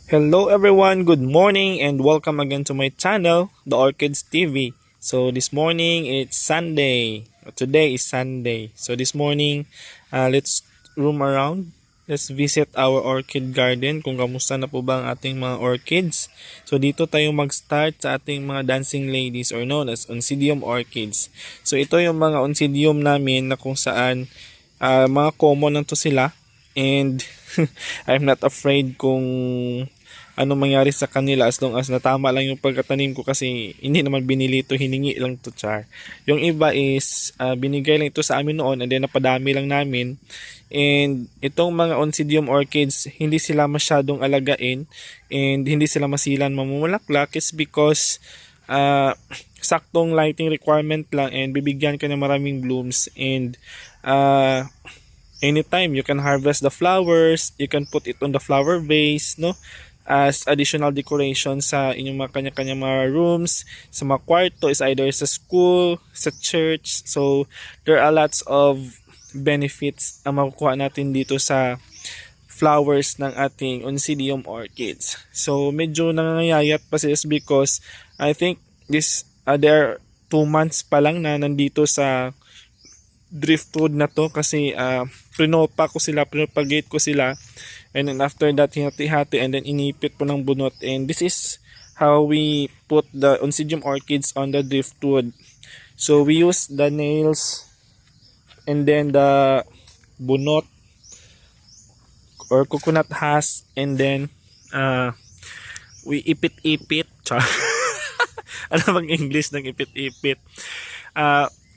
Hello everyone, good morning and welcome again to my channel, the Orchids TV. So this morning it's Sunday. Today is Sunday. So this morning, let's roam around. Let's visit our orchid garden kung kamusta na po ba ang ating mga orchids. So dito tayo mag-start sa ating mga dancing ladies or known as Oncidium orchids. So ito yung mga Oncidium namin na kung saan mga common na to sila. And I'm not afraid kung ano mangyari sa kanila as long as natama lang yung pagkatanim ko kasi hindi naman binili ito, hiningi lang to char. Yung iba is binigay lang ito sa amin noon and then napadami lang namin. And itong mga Oncidium orchids, hindi sila masyadong alagain and hindi sila masilan mamumulaklak is because saktong lighting requirement lang and bibigyan ka ng maraming blooms and anytime you can harvest the flowers, you can put it on the flower vase, no? As additional decoration sa inyong mga kanya-kanya mga rooms, sa mga kwarto, is either sa school, sa church. So, there are lots of benefits ang makukuha natin dito sa flowers ng ating Oncidium orchids. So, medyo nangangayayat pa sila because I think there are 2 months pa lang na nandito sa driftwood na to kasi pinopagate ko sila. And then after that, hinati-hati and then inipit po ng bunot. And this is how we put the Oncidium orchids on the driftwood. So we use the nails and then the bunot or coconut husk and then we ipit-ipit. Ano bang English ng ipit-ipit?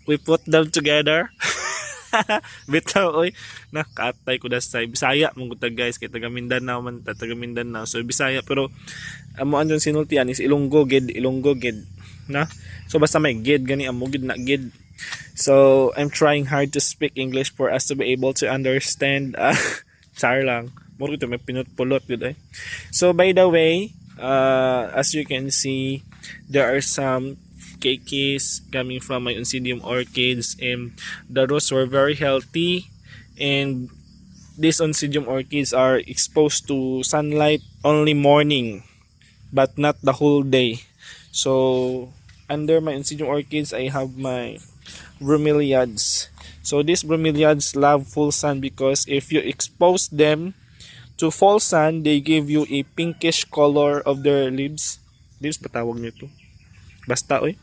We put them together. Bitaw oy nakatay ko dasay Bisaya mong ta guys kay taga Mindanao man taga Mindanao so Bisaya pero amo andon sinultian is Ilonggo gid na so basta may gid gani amo gid na gid so I'm trying hard to speak English for us to be able to understand char lang mo ito may pinut-pulot gid so by the way as you can see there are some cakes coming from my Oncidium orchids and the roots were very healthy and these Oncidium orchids are exposed to sunlight only morning but not the whole day. So under my Oncidium orchids I have my bromeliads. So these bromeliads love full sun because if you expose them to full sun they give you a pinkish color of their leaves patawag nito basta oy.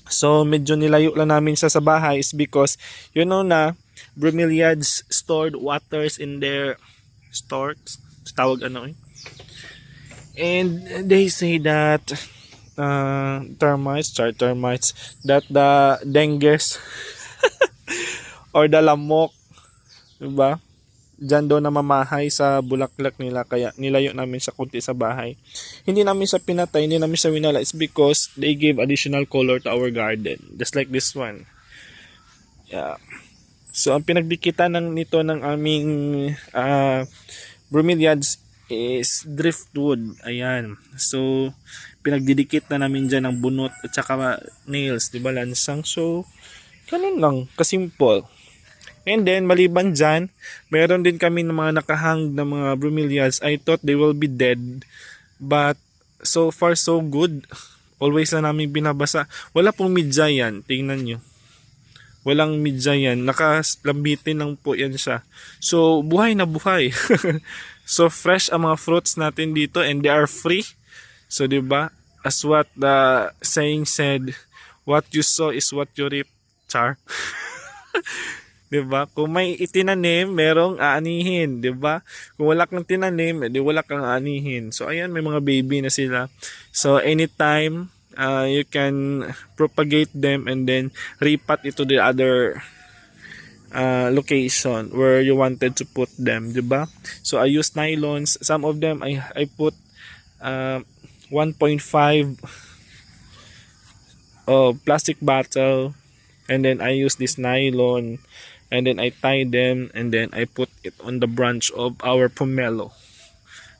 So medyo nilayo lang namin sa bahay is because you know na bromeliads stored waters in their stores tawag ano and they say that termites that the dengues or the lamok diba dyan daw namamahay sa bulaklak nila kaya nilayo namin sa kunti sa bahay. Hindi namin sa pinatay, hindi namin sa winala. It's because they gave additional color to our garden. Just like this one. Yeah. So ang pinagdikitan nito ng aming bromeliads is driftwood. Ayan. So pinagdidikit na namin dyan ng bunot at saka nails. Diba lansang? So ganun lang. Kasimple. And then, maliban dyan, meron din kami ng mga nakahang na mga bromeliads. I thought they will be dead. But, so far so good. Always na namin binabasa. Wala pong midya yan. Tingnan nyo. Walang midya yan. Nakalambitin lang po yan siya. So, buhay na buhay. So, fresh ang mga fruits natin dito and they are free. So, diba? As what the saying said, what you sow is what you reap. Char. Diba? Kung may itinanim, merong aanihin, 'di ba? Kung wala kang tinanim, edi wala kang aanihin. So ayan, may mga baby na sila. So anytime you can propagate them and then repat it to the other location where you wanted to put them, 'di ba? So I use nylons. Some of them I put 1.5 plastic bottle and then I use this nylon. And then I tie them and then I put it on the branch of our pomelo.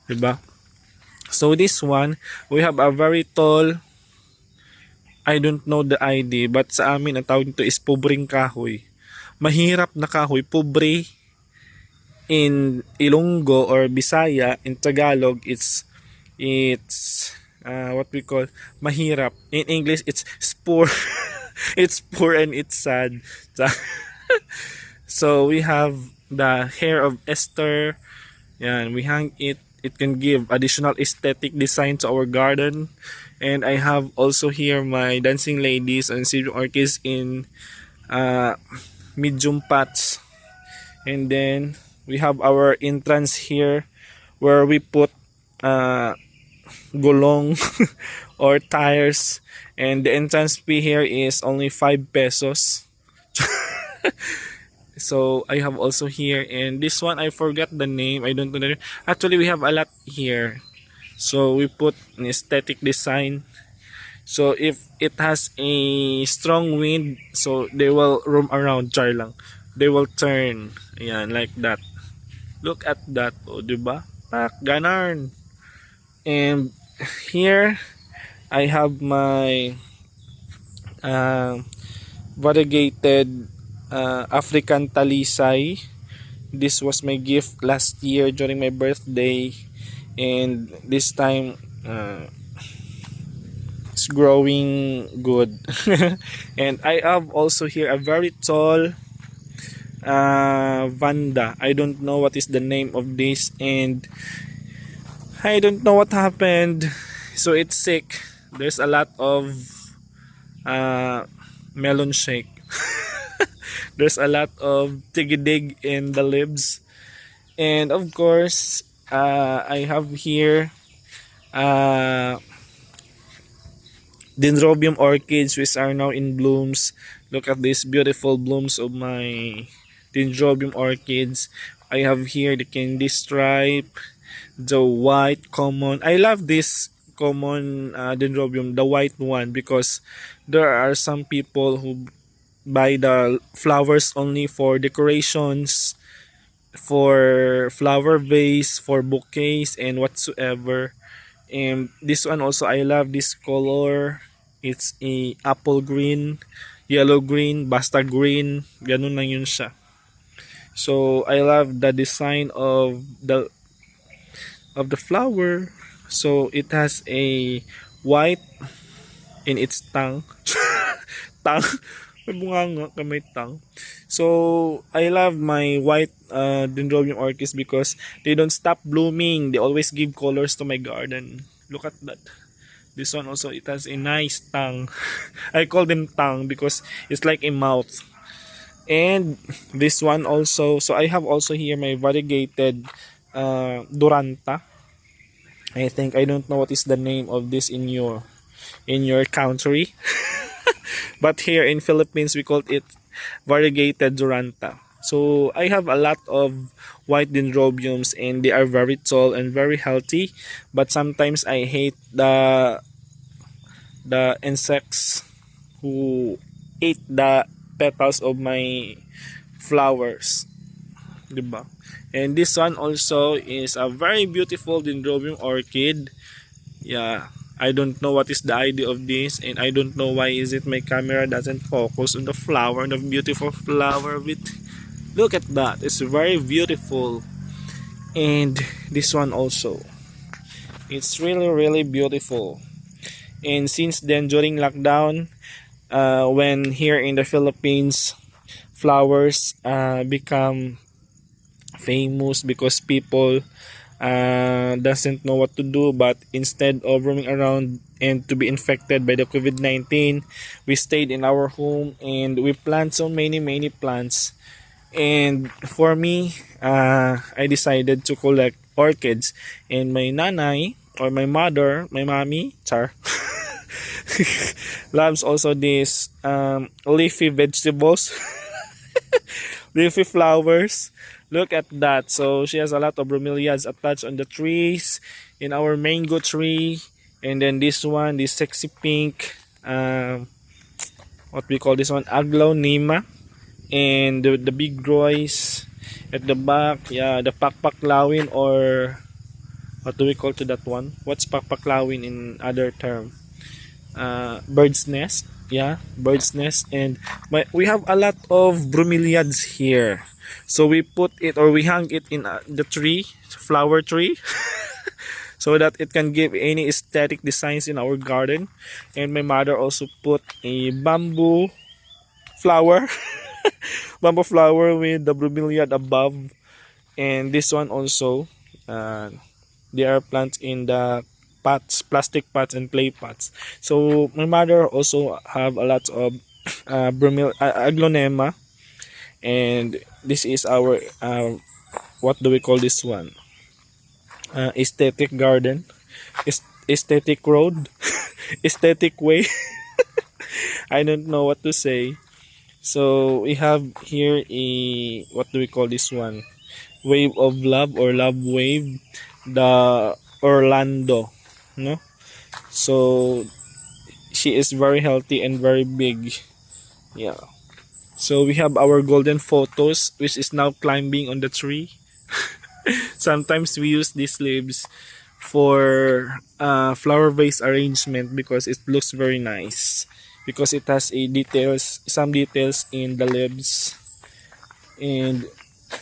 Diba? So this one, we have a very tall, I don't know the ID, but sa amin ang tawag nito is pobreng kahoy. Mahirap na kahoy, pobre. in Ilonggo or Bisaya, in Tagalog, it's what we call mahirap. In English, it's poor. It's poor and it's sad. So we have the hair of Esther. Yan, we hang it. It can give additional aesthetic design to our garden. And I have also here my dancing ladies and silver orchids in uh, medium pots. And then we have our entrance here where we put uh, gulong or tires. And the entrance fee here is only 5 pesos. So I have also here, and this one I forgot the name. I don't know the name. Actually, we have a lot here. So we put an aesthetic design. So if it has a strong wind, so they will roam around, char lang. They will turn. Ayan, like that. Look at that. O, diba? Pak, ganarn. And here, I have my variegated African talisay. This was my gift last year during my birthday, and this time it's growing good. And I have also here a very tall vanda. I don't know what is the name of this, and I don't know what happened. So it's sick. There's a lot of melon shake. There's a lot of tigidig in the leaves. And of course, I have here uh, Dendrobium orchids which are now in blooms. Look at these beautiful blooms of my Dendrobium orchids. I have here the candy stripe, the white common. I love this common Dendrobium, the white one, because there are some people who buy the flowers only for decorations, for flower vase, for bouquets and whatsoever. And this one also, I love this color. It's a apple green, yellow green, basta green, ganun lang yun siya. So I love the design of the flower. So it has a white in its tongue. Tongue. May bunganga kamay tang. So I love my white Dendrobium orchids because they don't stop blooming. They always give colors to my garden. Look at that. This one also, it has a nice tongue. I call them tongue because it's like a mouth. And this one also, so I have also here my variegated Duranta. I don't know what is the name of this in your country. But here in Philippines, we call it variegated Duranta. So I have a lot of white dendrobiums, and they are very tall and very healthy. But sometimes I hate the insects who ate the petals of my flowers. Diba? And this one also is a very beautiful dendrobium orchid. Yeah. I don't know what is the idea of this, and I don't know why is it my camera doesn't focus on the flower, the beautiful flower of it. Look at that, it's very beautiful. And this one also, it's really beautiful. And since then, during lockdown, when here in the Philippines flowers become famous because people doesn't know what to do, but instead of roaming around and to be infected by the COVID-19, we stayed in our home and we plant so many plants. And for me, I decided to collect orchids, and my nanay or my mother, my mommy, char, loves also these leafy vegetables. Leafy flowers. Look at that. So she has a lot of bromeliads attached on the trees, in our mango tree, and then this one, this sexy pink, what we call this one, aglonema, and the big roys at the back. Yeah, the pakpaklawin, or what do we call to that one? What's pakpaklawin in other term? Bird's nest. Yeah, bird's nest. And we have a lot of bromeliads here, so we put it or we hang it in the tree, flower tree, so that it can give any aesthetic designs in our garden. And my mother also put a bamboo flower, bamboo flower with the bromeliad above. And this one also, uh, they are plants in the pots, plastic pots and clay pots. So my mother also have a lot of aglonema. And this is our what do we call this one, aesthetic garden, aesthetic road, aesthetic way. I don't know what to say. So we have here a, what do we call this one, wave of love or love wave, the Orlando, no? So she is very healthy and very big. Yeah. So we have our golden photos, which is now climbing on the tree. Sometimes we use these leaves for flower vase arrangement because it looks very nice, because it has a details, some details in the leaves. And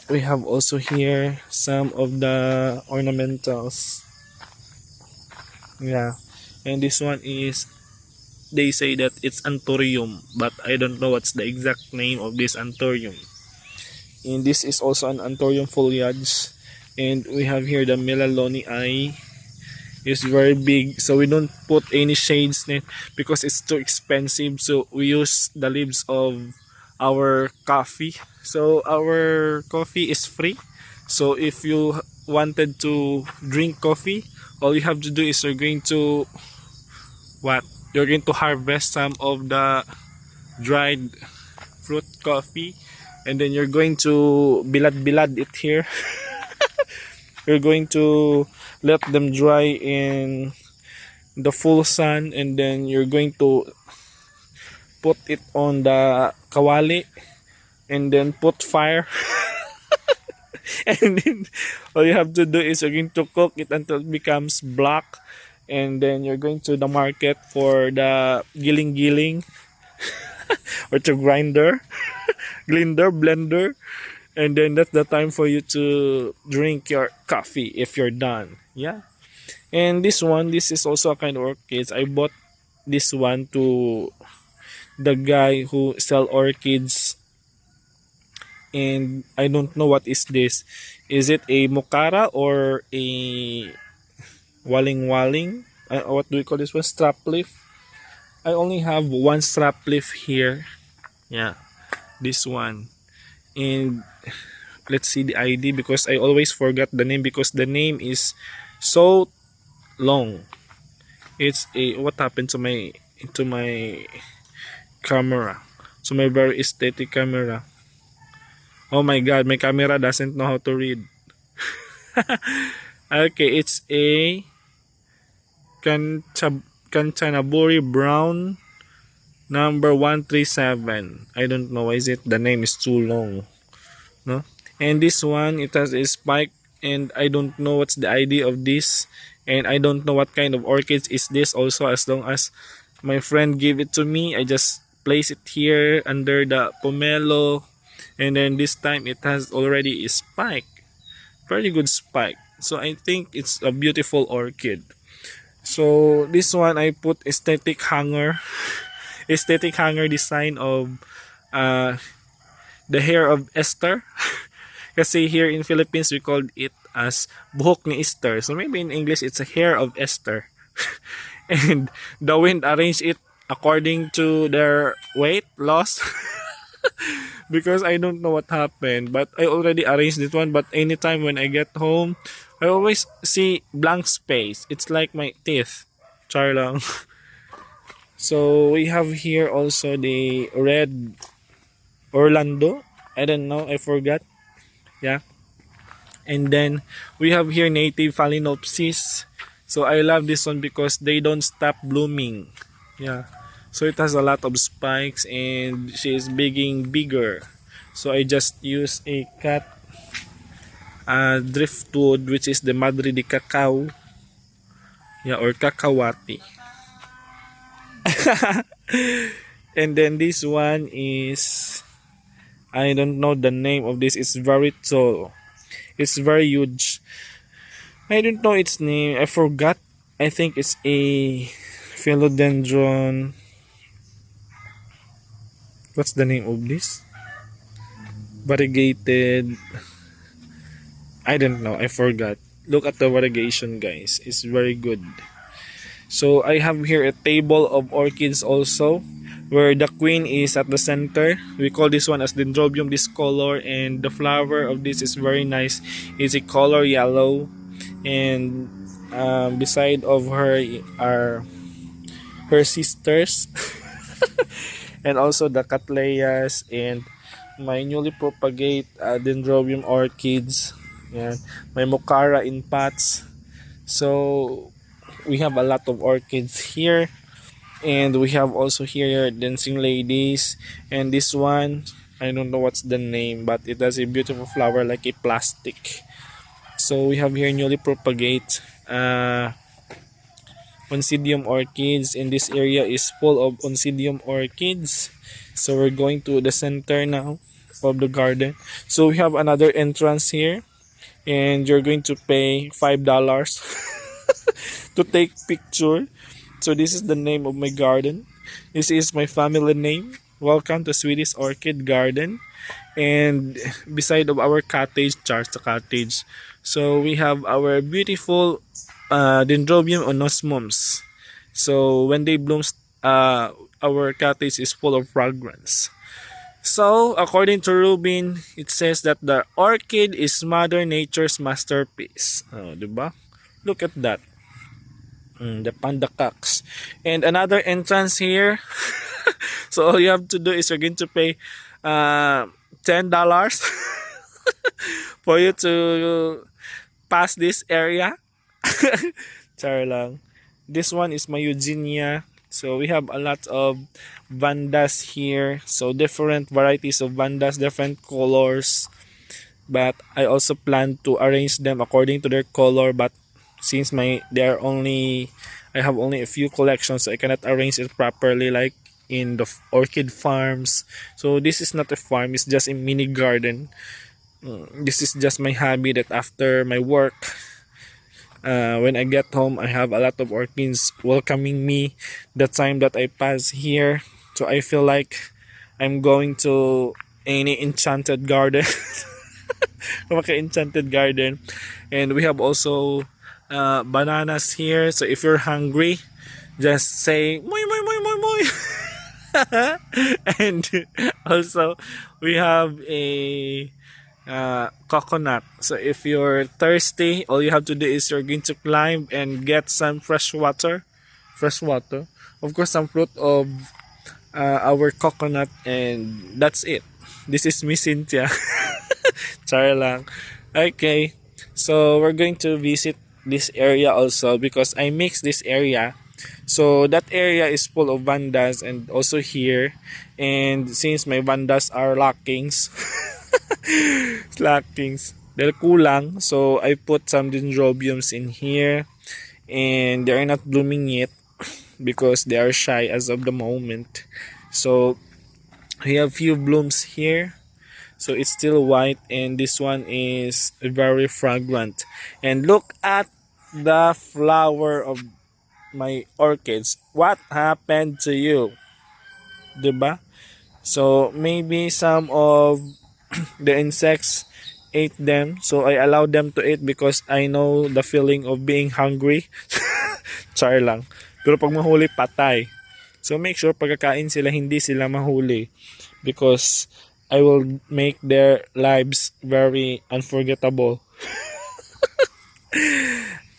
we have also here some of the ornamentals. Yeah. And this one is, they say that it's anthurium, but I don't know what's the exact name of this anthurium. And this is also an anthurium foliage. And we have here the melalonii. It's very big, so we don't put any shades in it because it's too expensive. So we use the leaves of our coffee. So our coffee is free. So if you wanted to drink coffee, all you have to do is you're going to what? You're going to harvest some of the dried fruit coffee, and then you're going to bilad it here. You're going to let them dry in the full sun, and then you're going to put it on the kawali and then put fire. And then all you have to do is you're going to cook it until it becomes black, and then you're going to the market for the giling or to blender, and then that's the time for you to drink your coffee if you're done. Yeah. And this one, this is also a kind of orchids. I bought this one to the guy who sell orchids, and I don't know what is this. Is it a mokara or a waling? What do we call this one? Strap leaf. I only have one strap leaf here. Yeah, this one. And let's see the ID, because I always forgot the name because the name is so long. It's a, what happened to my camera? So my very aesthetic camera. Oh my god, my camera doesn't know how to read. Okay, it's a Kanchanaburi brown number 137. I don't know why is it the name is too long. No? And this one, it has a spike, and I don't know what's the idea of this, and I don't know what kind of orchids is this also. As long as my friend gave it to me, I just place it here under the pomelo, and then this time it has already a spike, very good spike. So I think it's a beautiful orchid. So this one I put aesthetic hanger design of uh, the hair of Esther. Kasi here in Philippines we called it as buhok ni Esther. So maybe in English it's a hair of Esther. And the wind arranged it according to their weight loss. Because I don't know what happened, but I already arranged this one. But anytime when I get home, I always see blank space. It's like my teeth. Char lang. So we have here also the red Orlando. I don't know, I forgot. Yeah. And then we have here native Phalaenopsis. So I love this one because they don't stop blooming. Yeah. So it has a lot of spikes and she is being bigger. So I just use a cut driftwood, which is the Madre de Cacao. Yeah, or Cacahuati. And then this one is, I don't know the name of this. It's very tall. It's very huge. I don't know its name. I forgot. I think it's a philodendron. What's the name of this? Variegated. I don't know. I forgot. Look at the variegation, guys. It's very good. So I have here a table of orchids also, where the queen is at the center. We call this one as Dendrobium, this color, and the flower of this is very nice. It's a color yellow, and beside of her are her sisters, and also the cattleyas and my newly propagate Dendrobium orchids. Yan. My mocara in pots. So we have a lot of orchids here, and we have also here dancing ladies, and this one I don't know what's the name, but it has a beautiful flower like a plastic. So we have here newly propagate Oncidium orchids, and this area is full of Oncidium orchids. So we're going to the center now of the garden. So we have another entrance here, and you're going to pay $5 to take picture. So this is the name of my garden. This is my family name. Welcome to Swedish Orchid Garden. And beside of our cottage, Charles the cottage. So we have our beautiful Dendrobium onosmums. So when they bloom, our cottage is full of fragrance. So according to Rubin, it says that the orchid is Mother Nature's masterpiece. Oh, diba? Look at that. The panda cocks. And another entrance here. So all you have to do is you're going to pay $10 for you to pass this area. Char lang. This one is my Eugenia. So we have a lot of vandas here. So different varieties of vandas, different colors. But I also plan to arrange them according to their color. But since I have only a few collections, so I cannot arrange it properly like in the orchid farms. So this is not a farm, it's just a mini garden. This is just my hobby that after my work, when I get home, I have a lot of orchids welcoming me the time that I pass here. So I feel like I'm going to any enchanted garden. Enchanted garden. And we have also bananas here. So if you're hungry, just say moi moi moi moi moi. And also we have a coconut. So if you're thirsty, all you have to do is you're going to climb and get some fresh water, of course some fruit of our coconut, and that's it. This is Miss Cynthia. Char lang. Okay, so we're going to visit this area also because I mix this area. So that area is full of vandas and also here, and since my vandas are lackings dahil kulang, so I put some dendrobiums in here, and they are not blooming yet because they are shy as of the moment. So we have few blooms here, so it's still white, and this one is very fragrant. And look at the flower of my orchids. What happened to you? Diba? So maybe some of the insects ate them, so I allowed them to eat because I know the feeling of being hungry. Char lang. Pero pag mahuli, patay. So make sure pagkakain sila, hindi sila mahuli, because I will make their lives very unforgettable.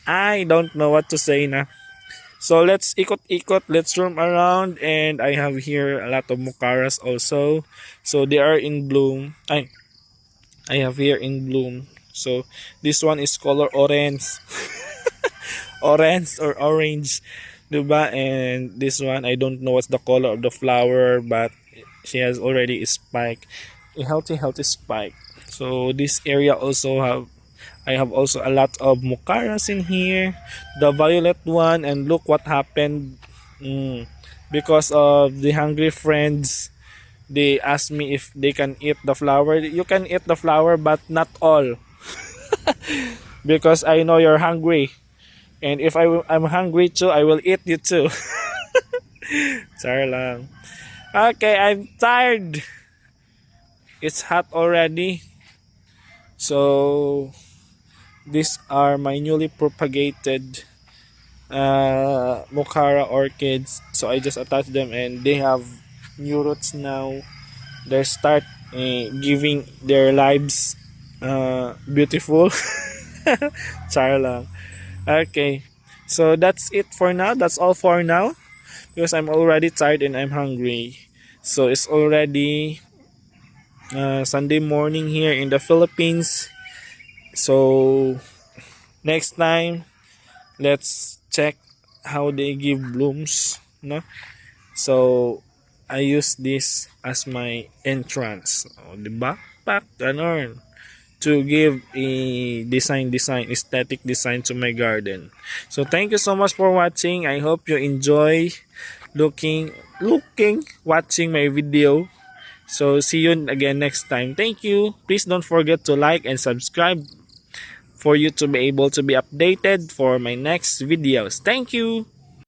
I don't know what to say na. So let's ikot-ikot, let's roam around, and I have here a lot of mocaras also. So they are in bloom. I have here in bloom. So this one is color orange. Orange or orange, diba? And this one, I don't know what's the color of the flower, but she has already a spike, a healthy spike. So this area also I have also a lot of mocaras in here, the violet one, and look what happened. because of the hungry friends. They ask me if they can eat the flower. You can eat the flower, but not all, because I know you're hungry. And if I'm hungry too, I will eat you too. Char lang. Okay, I'm tired. It's hot already. So these are my newly propagated Mocara orchids. So I just attached them and they have new roots now. They start giving their lives beautiful. Char lang. Okay. So that's it for now. That's all for now. Because I'm already tired and I'm hungry. So it's already Sunday morning here in the Philippines. So next time, let's check how they give blooms. No? So I use this as my entrance. O, diba? Pak, ganon. To give a design, aesthetic design to my garden. So thank you so much for watching. I hope you enjoy watching my video. So see you again next time. Thank you. Please don't forget to like and subscribe for you to be able to be updated for my next videos. Thank you.